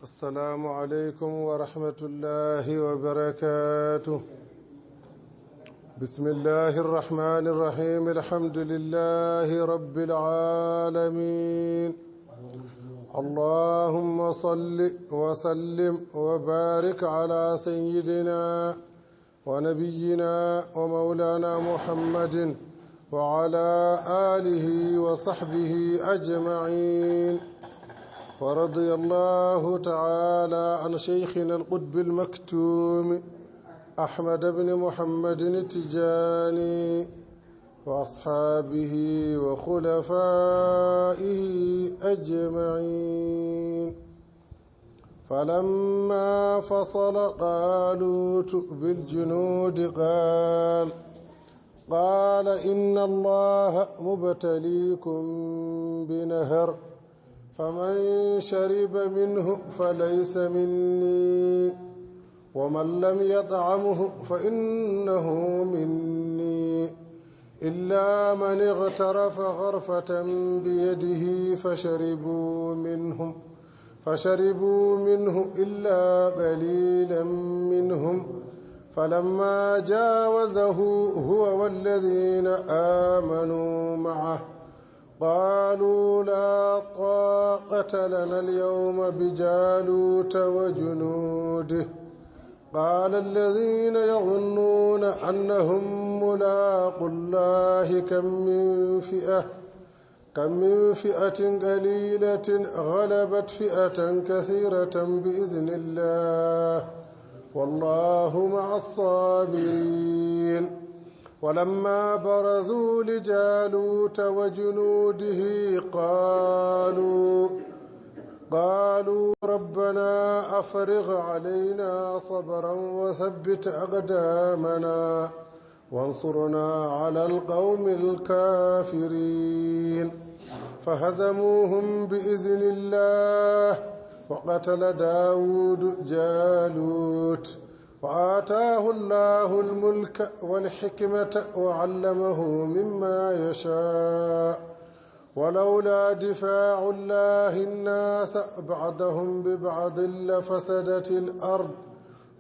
السلام عليكم ورحمة الله وبركاته. بسم الله الرحمن الرحيم. الحمد لله رب العالمين. اللهم صل وسلم وبارك على سيدنا ونبينا ومولانا محمد وعلى آله وصحبه أجمعين. ورضي الله تعالى عن شيخنا القطب المكتوم أحمد بن محمد التجاني وأصحابه وخلفائه أجمعين. فلما فصل طالوت بالجنود قال إن الله مبتليكم بنهر فمن شرب منه فليس مني ومن لم يطعمه فإنه مني إلا من اغترف غرفة بيده فشربوا منه إلا قليلا منهم. فلما جاوزه هو والذين آمنوا معه قالوا لا طاقة لنا اليوم بجالوت وجنوده. قال الذين يظنون أنهم ملاقو الله كم من فئة قليلة غلبت فئة كثيرة بإذن الله والله مع الصابرين. ولما برزوا لجالوت وجنوده قالوا ربنا أفرغ علينا صبرا وثبت أقدامنا وانصرنا على القوم الكافرين. فهزموهم بإذن الله وقتل داود جالوت وآتاه الله الملك والحكمة وعلمه مما يشاء. ولولا دفاع الله الناس بعضهم ببعض لفسدت الأرض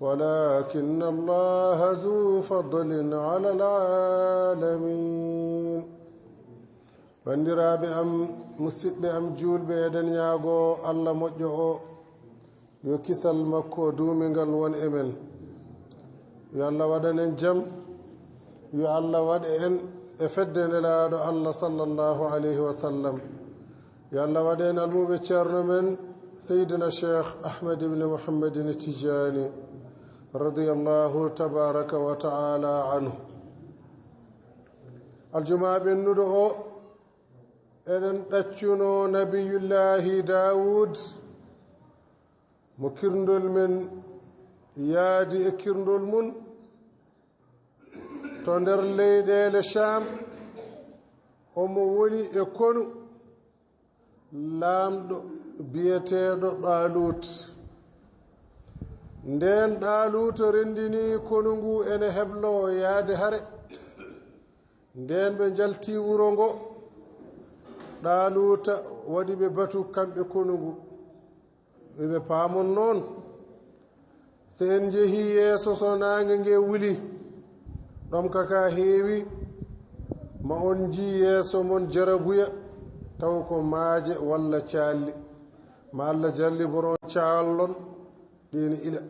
ولكن الله ذو فضل على العالمين. bandiraɓe am musidɓe am julɓe eɗen yaago Allah moƴƴo o yo kisal makko duumingal won e men. yo Allah waɗan en jam, yo Allah waɗa en e fedde nelaaɗo Allah sallallahu alayhi wa sallam. yo Allah waɗa en almuɓe ceerno men seydina cheikh ahmed ibne mouhammadin tijani radiyallahu tabaraka wa taala anhu. aljuma ɓennuɗo o eɗen ɗaccuno nabiyullahi daoud mo kirndol men yaadi e kirndol mum to nder leyɗele Sham. omo woni e konu laamɗo biyeteeɗo ɗaalut. nden ɗaalut rendini konu ngu ene heblo yaade hare. nden ɓe jalti wuro ngo ɗaaluta waɗi ɓe batu kamɓe konu ngu. ɓe paamon noon so en jehi yeeso so naange nge wuli ɗom kaka heewi ma on ji yeeso mon jarabuya taw ko maaje walla caalli ma Allah jalli boron caallon ɗini ila.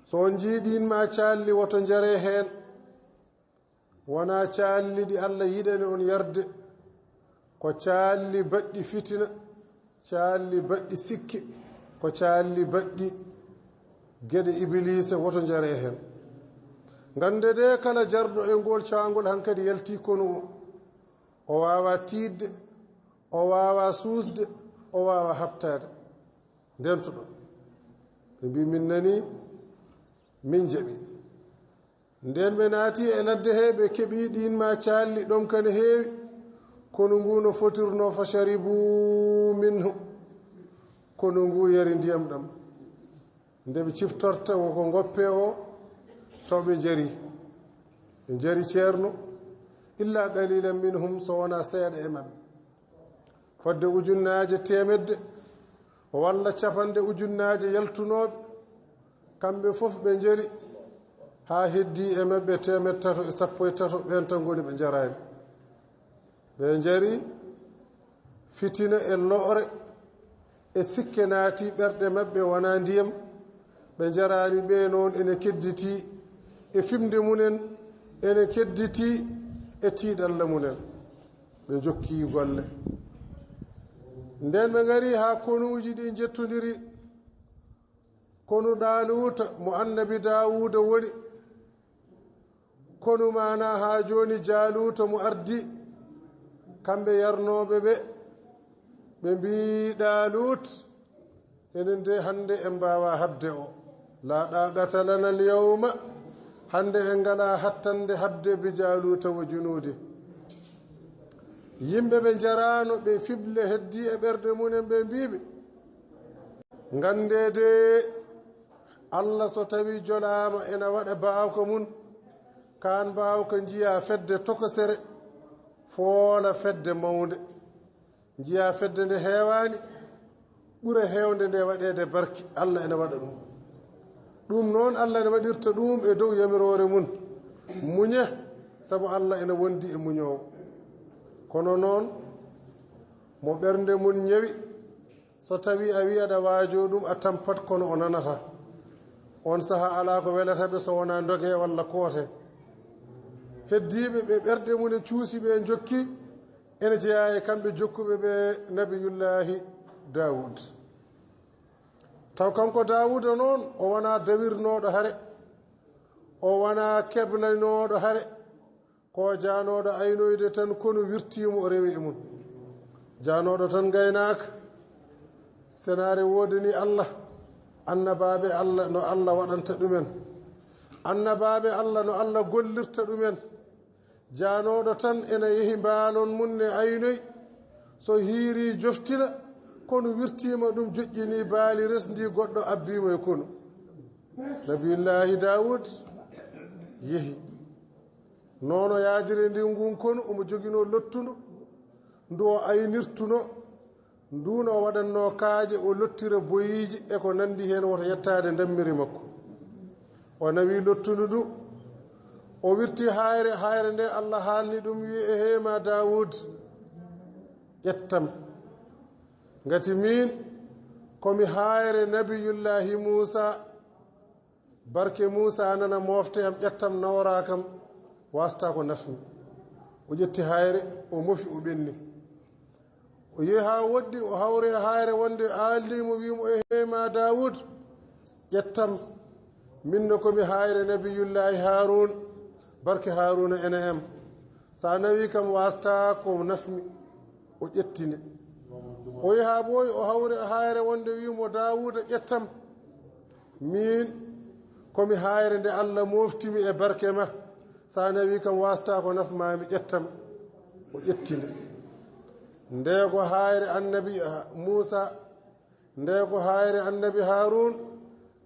so on jiiɗin ma caalli woto jare heen wona caalli ɗi Allah yiɗani on yarde ko caalli baɗɗi fitina, caalli baɗɗi sikke, ko caalli baɗɗi geɗe ibilisa woto jare hen. gande de kala jarɗo e ngol caangol hankadi yalti kono o wawa tiidde, o wawa suusde, o wawa habtade ndentuɗo. ɓe mbi min nani min jaɓi. nden ɓe naati e ladde he ɓe keɓi ɗin ma caalli ɗom kane heewi kono ngu no fotirno fa sharibu minhu. kono ngu yari ndiyam ɗam nde ɓe ciftorta woko goppe o soɓe jari ɓe jari ceerno illa qalilan minhum so wona seeɗa e maɓɓe fodde ujunnaaje temedde walla capande ujunnaaje yaltunooɓe kamɓe fof ɓe njeri haa heddii e maɓɓe 313 ɓen tan ngoni ɓe njaraani ɓe njari fitina e lo'ore e sikke naati ɓerɗe maɓɓe wonaa ndiyam ɓe njaraani ɓe noon ene kedditii e fimde munen ene kedditii e tiiɗalla munen ɓe jokkii golle nden ɓe ngarii haa konuuji ɗi njettondiri konu ɗaaluuta mo annabi daawuuda woni konu maana haa jooni jaaluuta mo ardi kamɓe yarnooɓe ɓe ɓe mbii ɗaalut enen de hannde en mbaawa habde o laa ɗaaqata lana alyawma hannde en ngalaa hattande habde bi jaaluuta wo junuude yimɓe ɓe njaraano ɓe fible heddii e ɓerɗe munen ɓe mbiiɓe nganndeede allah so tawii jolaama ena waɗa baawka mun kaan baawka njiyaa fedde tokosere foola fedde mawnde njiyaa fedde nde heewaani ɓura heewnde nde waɗeede barke allah ene waɗa ɗum ɗum noon allah ene waɗirta ɗum e dow yamiroore mun muñe sabu allah ene wondi e muñoowo kono noon mo ɓernde mun ñawi so tawii a wi aɗa waajoo ɗum a tampat kono o nanata on sahaa alaa ko welata ɓe so wonaa ndogee walla koote heddiiɓe ɓe ɓerɗe munen cuusi ɓe jokki ene jeyaa e kamɓe jokkuɓe ɓe nabiyullahi daawud taw kanko daawuda noon o wonaa dawirnooɗo hare o wonaa keblanooɗo hare ko jaanooɗo aynoyde tan kono wirtiimo o rewi e mum jaanooɗo tan gaynaaka senaare woodani allah annabaaɓe allah no allah waɗanta ɗumen annabaaɓe allah no allah gollirta ɗumen jaanooɗo tan ene yehi mbaalon mun ne aynoy so hiirii joftina kono wirtiima ɗum joƴƴinii baali resndii goɗɗo abbiimo e kono nabiyullahi daawud yehi noono yaadire ndi ngun kono omo joginoo lottuno ndu o aynirtuno nduno o waɗannoo kaaje o lottira boyiiji e ko nanndi heen woto yettaade ndammiri makko o nawii lottuno ndu o wirti hayre nde allah haalni ɗum wi e heema daawud ƴettam ngati min komi hayre nabiyullahi muusa barke muusa nana moofte am ƴettam nawraa kam wastaa ko nafmi o ƴetti hayre o mofi o ɓenni o yehi haa woɗɗi o hawre hayre wonde aaldimo wiimo e heema daawud ƴettam minno komi hayre nabiyullahi haarun barke haaruna ene em sa nawi kam wasta ko nafmi o ƴettine o yaha ɓooyi o hawre hayre wonde wiimo daawuda ƴettam min komi hayre nde allah moftimi e barke ma sa nawi kam wasta ko nafmami ƴettam o ƴettine ndego hayre annabi muusa ndego hayre annabi harun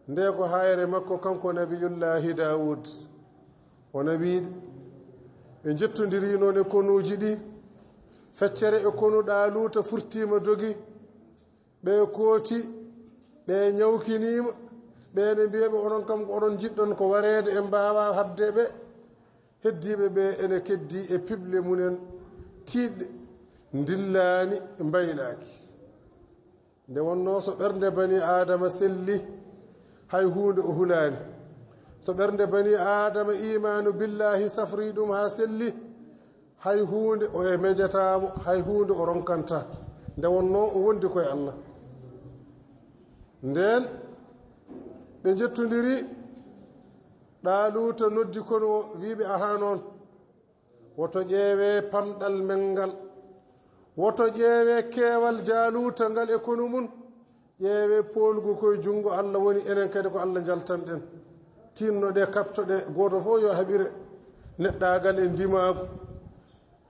ndego hayre makko kanko nabiyullahi daawud o nabiiɗe ɓe jettondiri noon e konuuji ɗi feccere e konu ɗaaluuta furtiima dogi ɓe kooti ɓe ñawkiniima ɓeene mbiyeɓe onon kam ko onon jiɗɗon ko wareede e mbaawa habde ɓe heddiiɓe ɓe ene keddii e piɓle munen tiiɗɗe ndillaani mbaylaaki nde wonnoo so ɓernde bani aadama selli hay huunde o hulaani so ɓernde bani aadama imanu billahi safrii ɗum haa selli hay huunde o e mejataamo hay huunde o ronkanta nde wonnoo o wondi koye allah ndeen ɓe jettondiri ɗaaluuta noddi kono wiiɓe ahaa noon woto ƴeewee pamɗal men ngal woto ƴeewee keewal jaaluuta ngal e kono mum ƴeewee poolgu koye junngo allah woni enen kadi ko allah jaltanɗen tinno ɗe kaptoɗe gooto fof yo haɓire neɗɗaagal e ndimaagu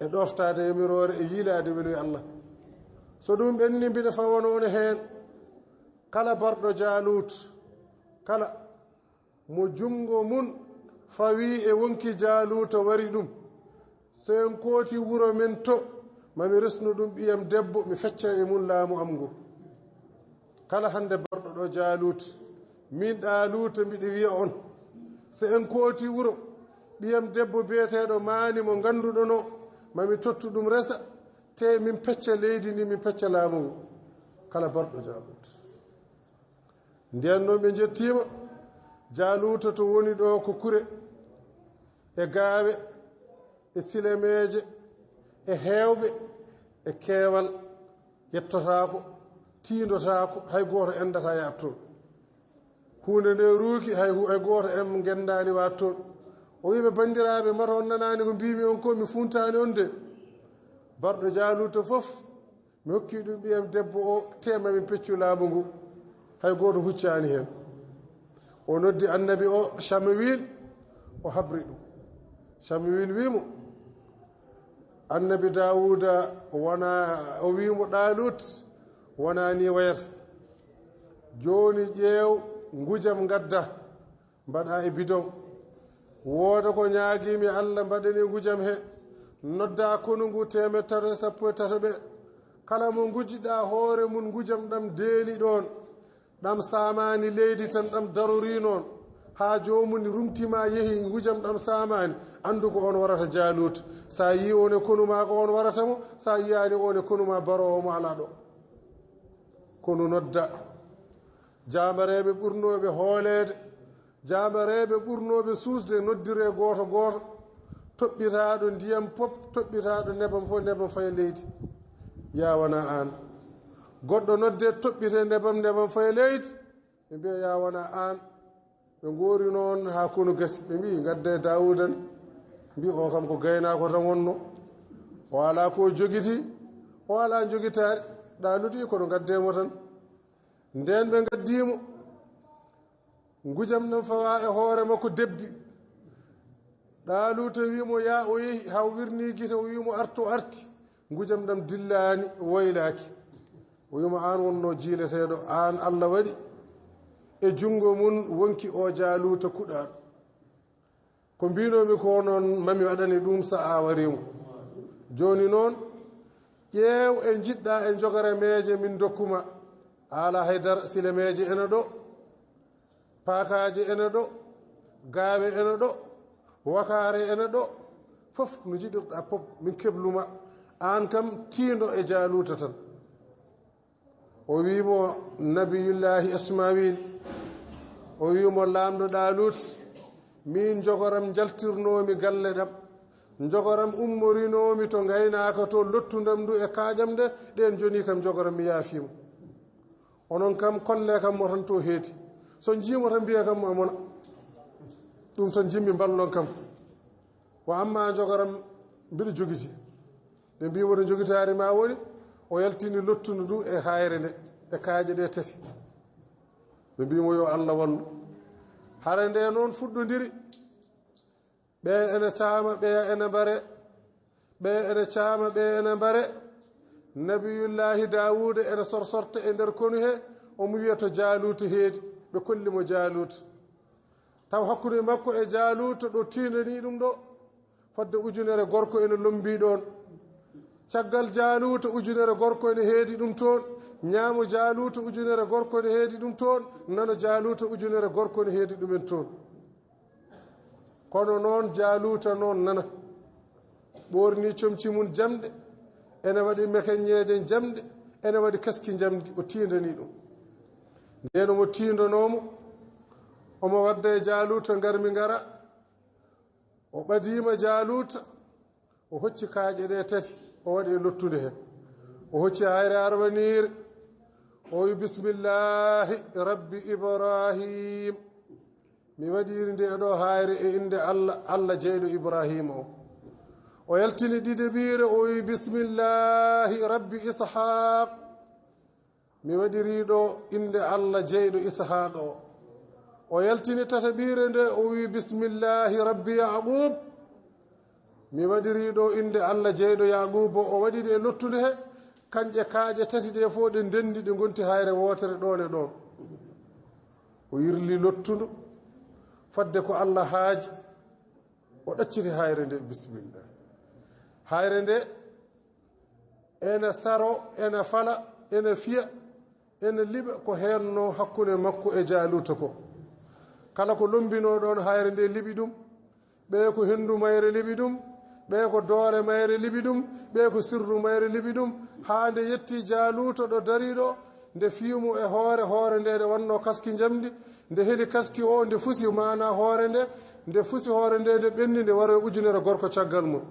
e ɗoftaade yamiroore e yiilaade weloy allah so ɗum ɓenni mbiɗa fawonoone heen kala barɗo jaaluut kala mo junngo mun fawii e wonki jaaluuta wari ɗum so en kooti wuro men to mami resnu ɗum ɓiyam debbo mi fecca e mun laamu am ngu kala hande barɗo ɗo Jaalut min Ɗaaluta mbiɗi wiya on so en kooti wuro ɓiyam debbo biyeteeɗo maani mo ngannduɗo no mami tottu ɗum resa te min pecca leydi ndi min pecca laamu ngu kala barɗo Jaalut nden noon ɓe jettiima Jaaluta to woni ɗo ko kure e gaawe e silemeeje e heewɓe e keewal yettotaako tiindotaako hay gooto enndata yaab toon huunde nde ruuki hay gooto en ngenndaani waat toon o wiɓe banndiraaɓe mata on nanaani ko mbimi on ko mi funtaani on de barɗo Jaaluta fof mi hokkii ɗum ɓiyam debbo o tema min peccu laamu ngu hay gooto huccaani heen o noddi annabi o Samuil o habri ɗum Samuil wiimo annabi Daawuda o wiimo Ɗaalut wonaa ni wayata jooni ƴeew ngujam ngadda mbaɗa e bidon wooda ko ñaagiimi Allah mbaɗani ngujam he nodda konu ngu 313 kala mo ngujjiɗa hoore mum ngujam ɗam deeli ɗon ɗam saamaani leydi tan ɗam darori noon haa joomum rumtima yehi ngujam ɗam saamaani anndu ko on warata Jaalut sa yi on e konu ma ko on warata mo sa yiyaani on e konu ma barowo mo ala ɗo kono nodda jaamareeɓe ɓurnooɓe hooleede jaamareeɓe ɓurnooɓe suusde noddire gooto gooto toɓɓitaaɗo ndiyam pop toɓɓitaaɗo nebam fof nebam faye leydi yawana aan goɗɗo nodde toɓɓite nebam faye leydi ɓe mbiya yawana aan ɓe ngoori noon haa kono gasi ɓe mbi ngadde Daawudan mbi o kam ko gaynaako tan wonno o alaa ko jogiti o alaa jogitaari Ɗaaluti kono ngaddemo tan nden ɓe ngaddiimo ngujam ɗam fawa e hoore makko debbi Ɗaaluta wiimo ya o yehi haw wirni gite o wiimo arto arti ngujam ɗam dillaani waylaaki o wiimo aan wonno jiileteeɗo aan Allah waɗi e junngo mum wonki o Jaaluta kuɗaaɗo ko mbinomi ko noon mami waɗani ɗum so a warimo jooni noon ƴeew e jiɗɗa e jogoremeeje min dokkuma haala haydara silemeeje ene ɗo paakaaje ene ɗo gaawe ene ɗo wakaare ene ɗo fof no jiɗirɗa pop min kebluma aan kam tiindo e Jaaluta tan o wiimo nabiyullahi Ismail o wiimo laamɗo Ɗaalut min jogoram jaltirnoomi galle ɗam jogoram ummorinoomi to ngaynaaka to lottundam ndu e kaaƴam nde ɗen joni kam jogoram mi yaafiimo onon kam kolle kam mo tan to heedi so jiimo tan mbiya kam mo mona ɗum tan jimmi mballon kam wa amma jogoram mbiɗa jogiti ɓe mbi woto jogitaari ma woni o yaltini lottundu ndu e hayre nde e kaaƴe ɗe tati ɓe mbimo yo Allah wallu hara nde noon fuɗɗodiri ɓe ene caama ɓe ene mbare ɓe ene caama ɓe ene mbare nabiyullahi Daawuda ene sorsorta e nder konu he omo wiya to Jaaluta heedi ɓe kollimo Jaaluta taw hakkude makko e Jaaluta ɗo tiinani ɗum ɗo fadde ujunere gorko ene lombi ɗon caggal Jaaluta ujunere gorko ene heedi ɗum toon ñaamo Jaaluta ujunere gorko ene heedi ɗum toon nano Jaaluta ujunere gorko ene heedi ɗumen toon kono noon Jaaluta noon nana ɓorni comci mum jamɗe ene waɗi mekeñeede jamɗe ene waɗi kaski jamdi o tiindani ɗum nden omo tiindanoomo omo wadda e Jaaluta ngarmi ngara o ɓadiima Jaaluta o hocci kaaƴe ɗe tati o waɗi e lottude heen o hocci hayre arwaniire o wi bisimillahi rabbi Ibrahim mi waɗiri nde ɗo hayre e inde Allah jeyɗo Ibrahima o yaltini ɗiɗiɓiire o wi bisimillahi rabbi Ishaq mi waɗiri ɗo inde Allah jeyɗo Ishaq o yaltini tataɓiire nde o wi bisimillahi rabbi Yaqub mi waɗiri ɗo inde Allah jeyɗo Yaqub o waɗiɗi e lottude he kanƴe kaaƴe tati ɗe fof ɗe ndendi ɗe gonti hayre wootere ɗon e ɗon o yirli lottudu fadde ko Allah haaji o ɗacciti hayre nde bisimillah hayre nde ene saro ene fala ene fiya ene liɓa ko henno hakkunde makko e Jaaluta ko kala ko lombino ɗon hayre nde liɓi ɗum ɓe ko hendu mayre liɓi ɗum ɓe ko doore mayre liɓi ɗum ɓe ko sirru mayre liɓi ɗum haa nde yetti Jaaluta ɗo dariɗo nde fiimo e hoore nde nde wanno kaski jamdi nde heli kaski o nde fusi mana hoore nde fusi hoore nde nde ɓenni nde waro e ujunere gorko caggal mum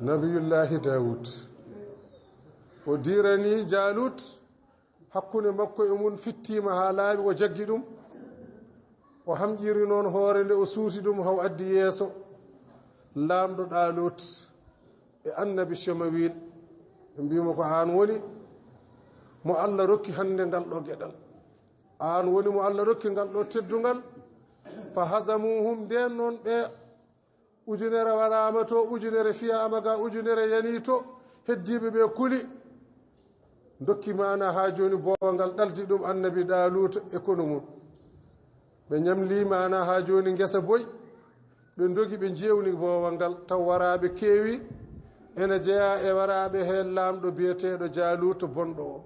nabiyullahi Dawud o dirani Jaalut hakkunde makko e mum fittima haa laaɓi o jaggi ɗum o hamƴiri noon hoore nde o suuti ɗum haw addi yeeso laamɗo Ɗaalut e annabi Chemawil ɓe mbimo ko an woni mo Allah rokki hannde ngal ɗo geɗal an woni mo Allah rokki ngal ɗo teddungal fa hasamuhum nden noon ɓe ujunere waɗama to ujunere fiyama ga ujunere yani to heddiɓe ɓe kuli dokki mana ha joni bowa ngal ɗaldi ɗum annabi Ɗaaluta e kono mum ɓe ñamli mana ha joni ngesa boy ɓe dogi ɓe jewni bowa ngal taw waraɓe keewi ene jeeya e waraɓe hen lamɗo biyeteɗo Jaaluta bonɗo o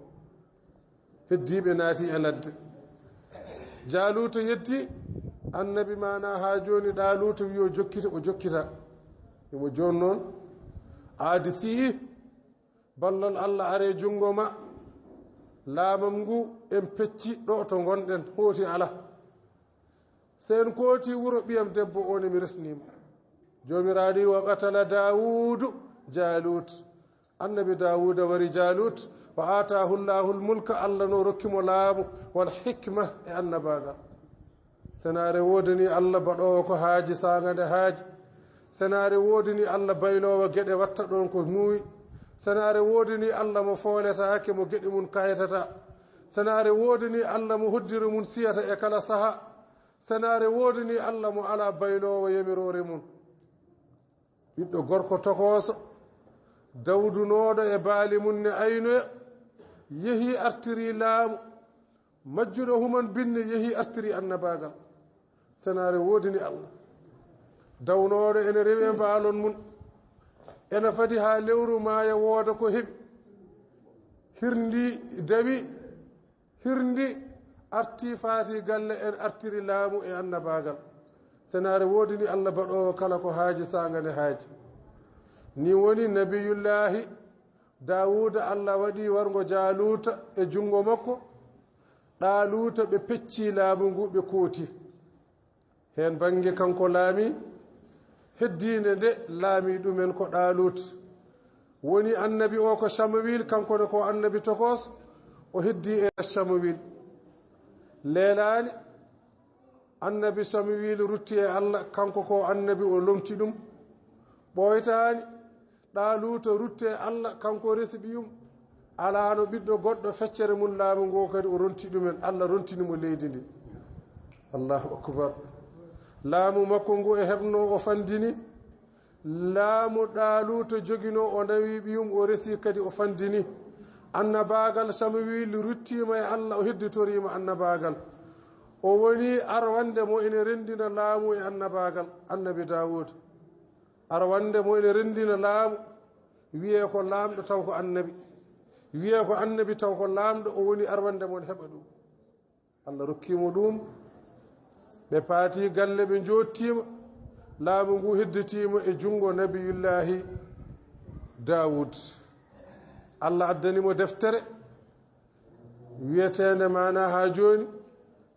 heddiɓe naati e ladde Jaaluta yetti annabi mana ha joni Ɗaaluta wi o jokkita o jokkita imo joni noon aadi sii ballal Allah are jungo ma laamam ngu en pecci ɗo to gonɗen hooti ala sen kooti wuro ɓiyam debbo on emi resnima jomiraɗi wa qatala Dawudu Jaalut annabi Dawuda wari Jaalut wa atahu llahu lmulka Allah no rokkimo laamu wal hikma e annabagal senare wodani Allah baɗowo ko haaji sagande haaji senare wodani Allah baylowo geɗe watta ɗon ko nuuyi senare wodani Allah mo fooletake mo geɗe mum kaytata senare wodani Allah mo hoddiri mum siyata e kala saha senare wodani Allah mo ala baylowo yamirore mum ɓiɗɗo gorko tokoso dawdunoɗo e baali mum ne aynoya yeehi artiri laamu majjuɗo human binne yeehi artiri annabagal senare wodani Allah dawnoɗo ene rewi e mbaalon mum ene fadi ha lewru maaya wooda ko heɓi hirndi dawi hirndi arti faati galle en artiri laamu e annabagal senare wodani Allah baɗowo kala ko haaji sagande haaji ni woni nabiyullahi Dawuda Allah waɗi wargo Jaaluta e jungo makko Ɗaaluta ɓe pecci laamu ngu ɓe kooti hen bange kanko laami heddinde nde laami ɗumen ko Ɗaaluta woni annabi o ko Samawil kankone ko annabi tokos o heddi e Samawil leelani annabi Samawil rutti e Allah kanko ko annabi o lomti ɗum ɓoytani Ɗaaluta rutte Allah kanko resi ɓiyum alano ɓiɗɗo goɗɗo feccere mum laamu ngo kadi o ronti ɗumen Allah rontinimo leydi ndi Allahu akbar laamu makko ngu e heɓno o fandini laamu Ɗaaluta jogino o nawi ɓiyum o resi kadi o fandini annabagal Samawil ruttima e Allah o hedditorima annabagal o woni arwande mo ene rendina laamu e annabagal annabi Dawuda arwande mo ene rendina laamu wiye ko laamɗo taw ko annabi wiye ko annabi taw ko laamɗo o woni arwande mon heɓa ɗum Allah rokkimo ɗum ɓe paati galle ɓe jottima laamu ngu hedditima e jungo nabiyullahi Dawud Allah addanimo deftere wiyetende mana ha joni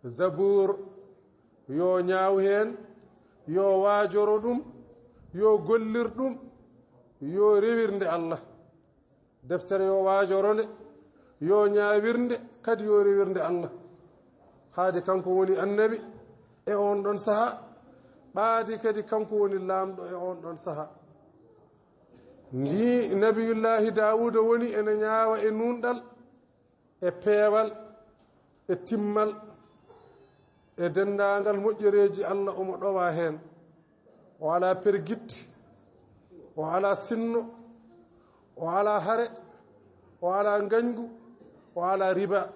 Zabur yo ñaaw hen yo waajoro ɗum yo gollir ɗum yo rewirnde Allah deftere yo waajoronde yo ñaawirnde kadi yo rewirnde Allah haade kanko woni annabi e on ɗon saha ɓaadi kadi kanko woni laamɗo e on ɗon saha ndi nabiyullahi Dawuda woni ene ñaawa e nunɗal e peewal e timmal e dendaangal moƴƴereeji Allah omo ɗowa heen o ala pergitte o ala sinno o ala hare o ala ngañgu o ala riba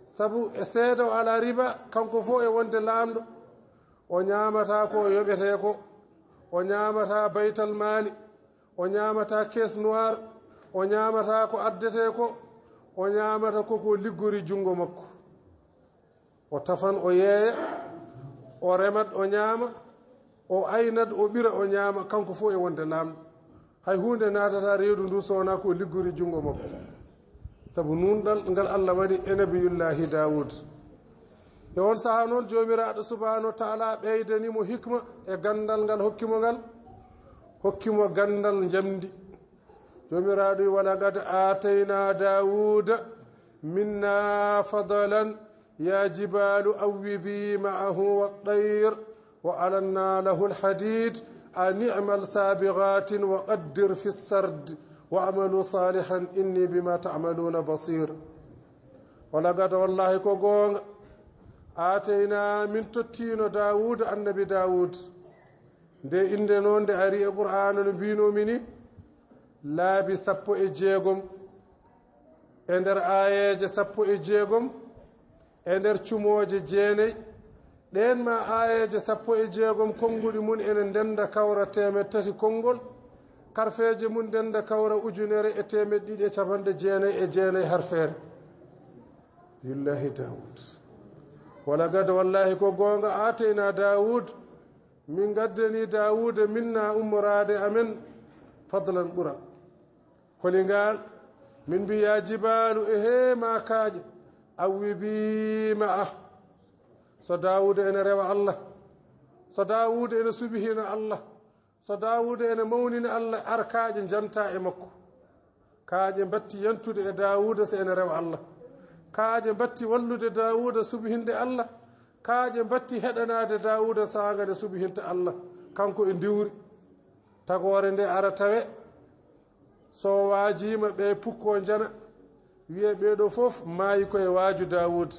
sabu e seeda o ala riba kanko fof e wonde laamɗo o ñaamata ko yoɓete ko o ñaamata baytal maali o ñaamata caisse noire o ñaamata ko addete ko o ñaamata koko liggori jungo makko o tafan o yeeya o remat o ñaama o aynat o ɓira o ñaama kanko fof e wonde laamɗo hay hunde naatata reedu ndu sowona ko liggori jungo makko sabu nunɗal ngal Allah waɗi e nabiyullahi Dawud e on sahaa noon joomiraaɗo subhanahu wa taala ɓeydanimo hikma e gandal ngal hokkimo gandal jamdi joomiraaɗo walaqad aatayna Dawuda minna fadalan ya jibalu awwibi ma'ahu wat-tayr wa alanna lahu al-hadid an i'mal sabiqatin wa qaddir fi as-sard wa'malu salihan inni bima ta'maluna basir walaqad wallahi ko gonga atayna min tottino Dawud annabi Dawud nde inde noon nde ari e qur'ana no mbinomi ni laabi 16 e nder ayeje 16 e nder cumoje 9 ɗen ma ayeje 16 konnguli mun ene ndenda kawra 300 konngol harfeje mun ndenda kawra 1299 harfere lillahi Dawud walaqad wallahi ko gonga atayna Dawud min gaddani Dawud minna umrade amen fadlan ɓural kolingal min mbiya jibalu e heema kaaƴe awwibi ma'a so Dawud ene rewa Allah so Dawud ene subhina Allah so Dawud ene mawnina Allah ar kaaƴe janta e makko kaaƴe batti yantude e Dawud so ene rewa Allah kaaƴe batti wallude Dawud subhinde Allah kaaƴe batti heɗanade Dawud saagade subhinte Allah kanko e diwri tagore nde ara tawe so waajima ɓe pukko jana wiye ɓeɗo fof maayi koye waaju Dawud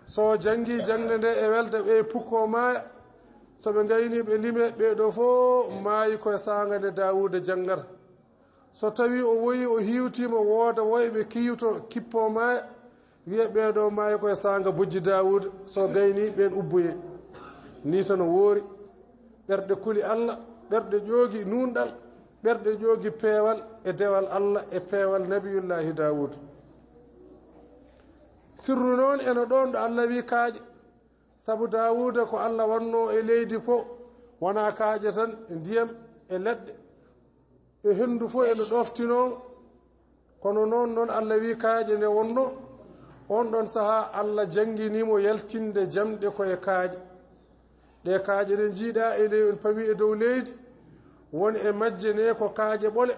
so jangi jangde nde e welde ɓe pukko maaya so ɓe gayni ɓe lime ɓeɗo fof maayi koye saagade Dawud jangata so tawi o woyi o hiwtima wooda woyɓe kiwto kippo maaya wiye ɓeɗo maayi koye sanga bujji Dawud so gayni ɓen ubboye ni tan woori ɓerɗe kuli Allah ɓerɗe ƴoogi nunɗal ɓerɗe ƴoogi peewal e dewal Allah e peewal nabiyullahi Dawud sirru noon eno ɗon ɗo Allah wi kaaƴe sabu Dawuda ko Allah wanno e leydi ko wona kaaƴe tan e ndiyam e leɗɗe e henndu fof eno ɗoftino kono noon Allah wi kaaƴe nde wonno on ɗon sahaa Allah janginimo yaltinde jamɗe koye kaaƴe ɗe kaaƴe ɗe jiiɗa e ley pawi e dow leydi woni e majje ne ko kaaƴe ɓole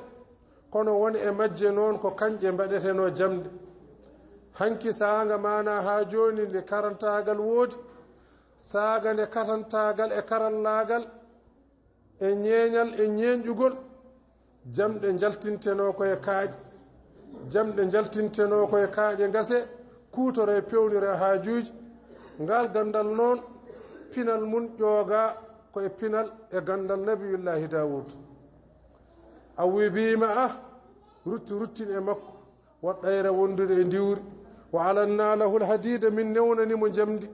kono woni e majje noon ko kanƴe mbaɗeteno jamɗe hanki saaga mana ha joni nde karantagal woodi saaga nde katantagal e karallagal e ñeeñal e ñeeñƴugol jamɗe jaltinteno koye kaaƴe jamɗe jaltinteno koye kaaƴe ngase kuutore pewnire haajuuji ngal gandal noon pinal mun ƴooga koye pinal e gandal nabiyullahi Dawud awwibima ruttin e makko waɗɗayra wondude e ndiwri wa alanna lahu lhadida min newnanimo jamdi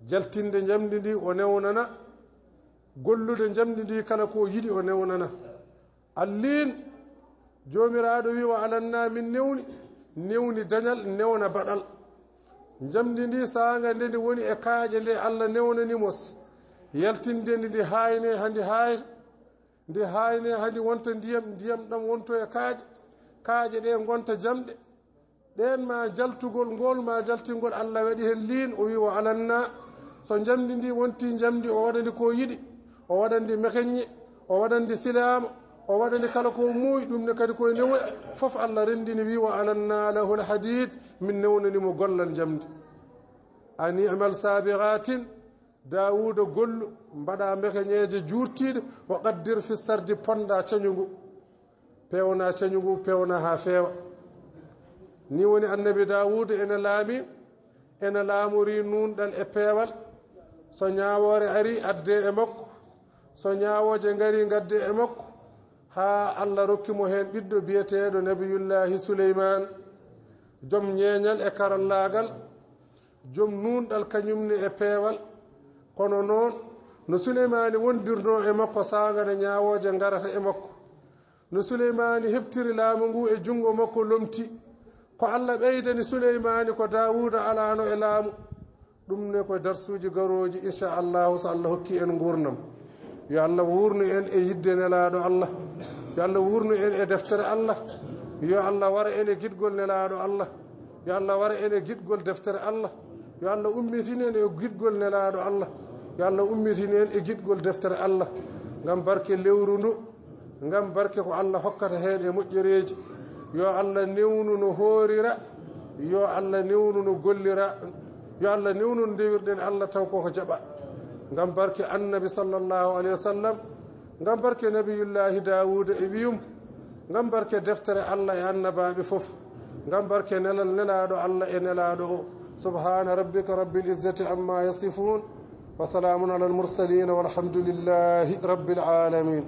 jaltinde jamdi ndi o newnana gollude jamdi ndi kala ko yiɗi o newnana allin jomiraɗo wi wa alanna min newni dañal newna baɗal jamdi ndi saaga nde ndi woni e kaaƴe nde Allah newnanimo yaltinde ndi hayne handi wonta ndiyam ɗam wonto e kaaƴe ɗe gonta jamɗe ɗen ma jaltugol ngol ma jaltingol Allah waɗi hen liin o wi wa alanna so jamdi ndi wonti jamdi o waɗandi ko yiɗi o waɗandi mekeñe o waɗandi silama o waɗandi kala ko muuyi ɗum ne kadi koye newoy fof Allah rendini wi wa alanna lahu lhadid min newnanimo gollal jamdi an i'mal sabiqatin Dawuda gollu mbaɗa mekeñeje juurtiɗe wa qaddir fi sardi ponda cañugu pewna ha feewa ni woni annabi Dawuda ene laamori nunɗal e peewal so ñaawore ari adde e makko so ñaawoje ngari gadde e makko ha Allah rokkimo hen ɓiɗɗo biyeteɗo nabiyullahi Suleyman joom ñeeñal e karallagal joom nunɗal kañumne e peewal kono noon no Suleymani wondirno e makko saagane ñaawoje ngarata e makko no Suleymani heɓtiri laamu ngu e jungo makko lomti ko Allah ɓeydani Suleymani ko Dawuda alano e laamu ɗum ne koye darsuji garoji inchallahu so Allah hokki en gurnam yo Allah wurnu en e yidde nelaɗo Allah yo Allah wurnu en e deftere Allah yo Allah wara en e guiɗgol nelaɗo Allah yo Allah wara en e guiɗgol deftere Allah yo Allah ummitine en e guiɗgol nelaɗo Allah yo Allah ummitine en e guiɗgol deftere Allah ngam barke lewru ndu ngam barke ko Allah hokkata heen e moƴƴereji yo Allah newnu no hoorira yo Allah newnu no gollira yo Allah newnu no ndewirɗen Allah taw koko jaɓa ngam barke annabi sallallahu alayhi wa sallam ngam barke nabiyullahi Dawuda e wiyum ngam barke deftere Allah e annabaɓe fof ngam barke nelal nelaɗo Allah e nelaɗo o subhana rabbika rabbil izzati amma yasifun wa salamun ala al mursalin walhamdulillahi rabbil alamin